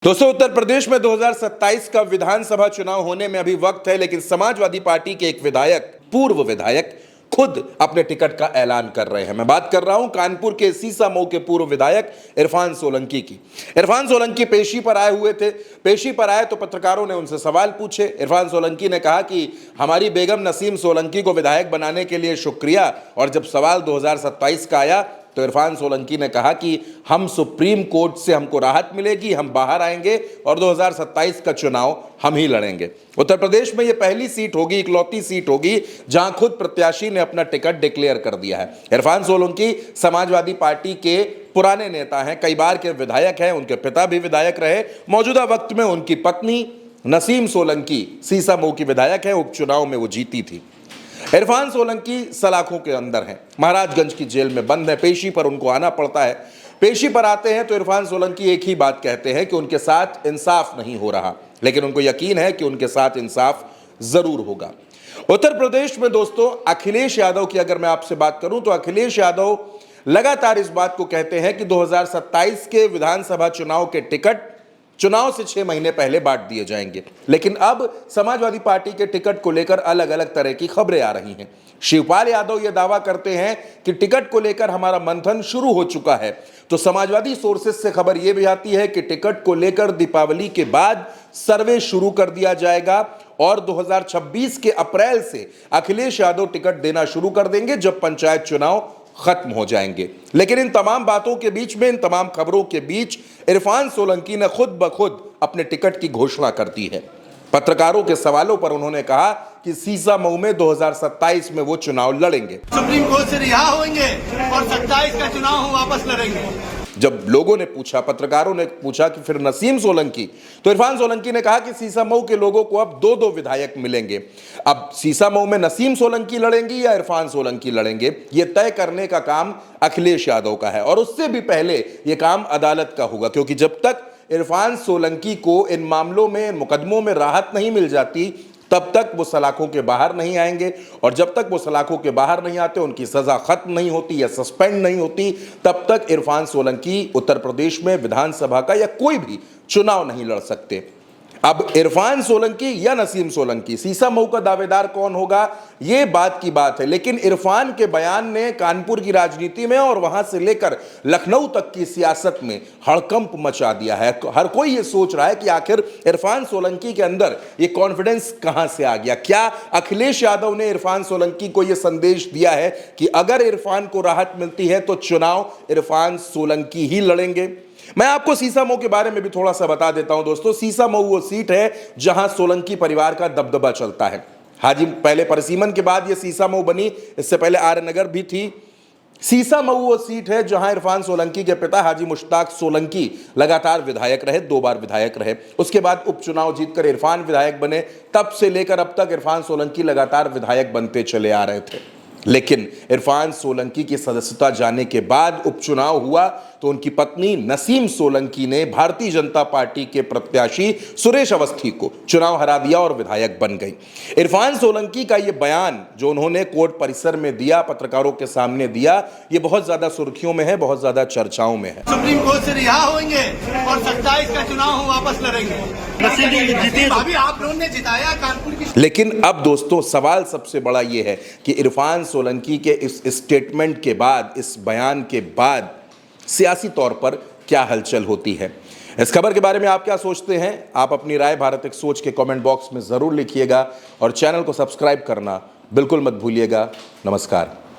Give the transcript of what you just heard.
दोस्तों, उत्तर प्रदेश में 2027 का विधानसभा चुनाव होने में अभी वक्त है, लेकिन समाजवादी पार्टी के एक विधायक, पूर्व विधायक, खुद अपने टिकट का ऐलान कर रहे हैं। मैं बात कर रहा हूं कानपुर के सीसामऊ के पूर्व विधायक इरफान सोलंकी की। इरफान सोलंकी पेशी पर आए हुए थे। पेशी पर आए तो पत्रकारों ने उनसे सवाल पूछे। इरफान सोलंकी ने कहा कि हमारी बेगम नसीम सोलंकी को विधायक बनाने के लिए शुक्रिया, और जब सवाल 2027 का आया तो इरफान सोलंकी ने कहा कि हम सुप्रीम कोर्ट से हमको राहत मिलेगी, हम बाहर आएंगे और 2027 का चुनाव हम ही लड़ेंगे। उत्तर प्रदेश में यह पहली सीट होगी, इकलौती सीट होगी जहां खुद प्रत्याशी ने अपना टिकट डिक्लेयर कर दिया है। इरफान सोलंकी समाजवादी पार्टी के पुराने नेता हैं, कई बार के विधायक हैं, उनके पिता भी विधायक रहे। मौजूदा वक्त में उनकी पत्नी नसीम सोलंकी सीसामऊ की विधायक है, उपचुनाव में वो जीती थी। इरफान सोलंकी सलाखों के अंदर हैं, महाराजगंज की जेल में बंद है, पेशी पर उनको आना पड़ता है। पेशी पर आते हैं तो इरफान सोलंकी एक ही बात कहते हैं कि उनके साथ इंसाफ नहीं हो रहा, लेकिन उनको यकीन है कि उनके साथ इंसाफ जरूर होगा। उत्तर प्रदेश में दोस्तों, अखिलेश यादव की अगर मैं आपसे बात करूं तो अखिलेश यादव लगातार इस बात को कहते हैं कि 2027 के विधानसभा चुनाव के टिकट चुनाव से 6 महीने पहले बांट दिए जाएंगे। लेकिन अब समाजवादी पार्टी के टिकट को लेकर अलग अलग तरह की खबरें आ रही हैं। शिवपाल यादव यह दावा करते हैं कि टिकट को लेकर हमारा मंथन शुरू हो चुका है, तो समाजवादी सोर्सेज से खबर यह भी आती है कि टिकट को लेकर दीपावली के बाद सर्वे शुरू कर दिया जाएगा और 2026 के अप्रैल से अखिलेश यादव टिकट देना शुरू कर देंगे, जब पंचायत चुनाव खत्म हो जाएंगे। लेकिन इन तमाम बातों के बीच में, इन तमाम खबरों के बीच इरफान सोलंकी ने खुद ब खुद अपने टिकट की घोषणा कर दी है। पत्रकारों के सवालों पर उन्होंने कहा कि सीसामऊ में 2027 में वो चुनाव लड़ेंगे, सुप्रीम कोर्ट से रिहा होंगे और 27 का चुनाव हम वापस लड़ेंगे। जब लोगों ने पूछा, पत्रकारों ने पूछा कि फिर नसीम सोलंकी, तो इरफान सोलंकी ने कहा कि सीसामऊ के लोगों को अब दो विधायक मिलेंगे। अब सीसामऊ में नसीम सोलंकी लड़ेंगी या इरफान सोलंकी लड़ेंगे, यह तय करने का काम अखिलेश यादव का है, और उससे भी पहले यह काम अदालत का होगा, क्योंकि जब तक इरफान सोलंकी को इन मामलों में, मुकदमों में राहत नहीं मिल जाती, तब तक वो सलाखों के बाहर नहीं आएंगे, और जब तक वो सलाखों के बाहर नहीं आते, उनकी सजा खत्म नहीं होती या सस्पेंड नहीं होती, तब तक इरफान सोलंकी उत्तर प्रदेश में विधानसभा का या कोई भी चुनाव नहीं लड़ सकते। अब इरफान सोलंकी या नसीम सोलंकी, सीसामऊ का दावेदार कौन होगा, यह बात की बात है। लेकिन इरफान के बयान ने कानपुर की राजनीति में और वहां से लेकर लखनऊ तक की सियासत में हड़कंप मचा दिया है। हर कोई यह सोच रहा है कि आखिर इरफान सोलंकी के अंदर यह कॉन्फिडेंस कहां से आ गया। क्या अखिलेश यादव ने इरफान सोलंकी को यह संदेश दिया है कि अगर इरफान को राहत मिलती है तो चुनाव इरफान सोलंकी ही लड़ेंगे? मैं आपको सीसामऊ के बारे में भी थोड़ा सा बता देता हूं दोस्तों। सीसामऊ वो सीट है जहां सोलंकी परिवार का दबदबा चलता है। हाजी पहले परसीमन के बाद ये सीसामऊ बनी, इससे पहले आर्यनगर भी थी। सीसामऊ वो सीट है जहां इरफान सोलंकी के पिता हाजी मुश्ताक सोलंकी लगातार विधायक रहे, 2 बार विधायक रहे। उसके बाद उपचुनाव जीतकर इरफान विधायक बने। तब से लेकर अब तक इरफान सोलंकी लगातार विधायक बनते चले आ रहे थे। लेकिन इरफान सोलंकी की सदस्यता जाने के बाद उपचुनाव हुआ तो उनकी पत्नी नसीम सोलंकी ने भारतीय जनता पार्टी के प्रत्याशी सुरेश अवस्थी को चुनाव हरा दिया और विधायक बन गई। इरफान सोलंकी का यह बयान जो उन्होंने कोर्ट परिसर में दिया, पत्रकारों के सामने दिया, यह बहुत ज्यादा सुर्खियों में है, बहुत ज्यादा चर्चाओं में है। सुप्रीम कोर्ट से रिहा होंगे और 27 का चुनाव हम वापस लड़ेंगे। अभी आप लोगों ने जिताया कानपुर की। लेकिन अब दोस्तों, सवाल सबसे बड़ा यह है कि इरफान सोलंकी के इस स्टेटमेंट के बाद, इस बयान के बाद सियासी तौर पर क्या हलचल होती है। इस खबर के बारे में आप क्या सोचते हैं? आप अपनी राय भारत एक सोच के कमेंट बॉक्स में जरूर लिखिएगा और चैनल को सब्सक्राइब करना बिल्कुल मत भूलिएगा। नमस्कार।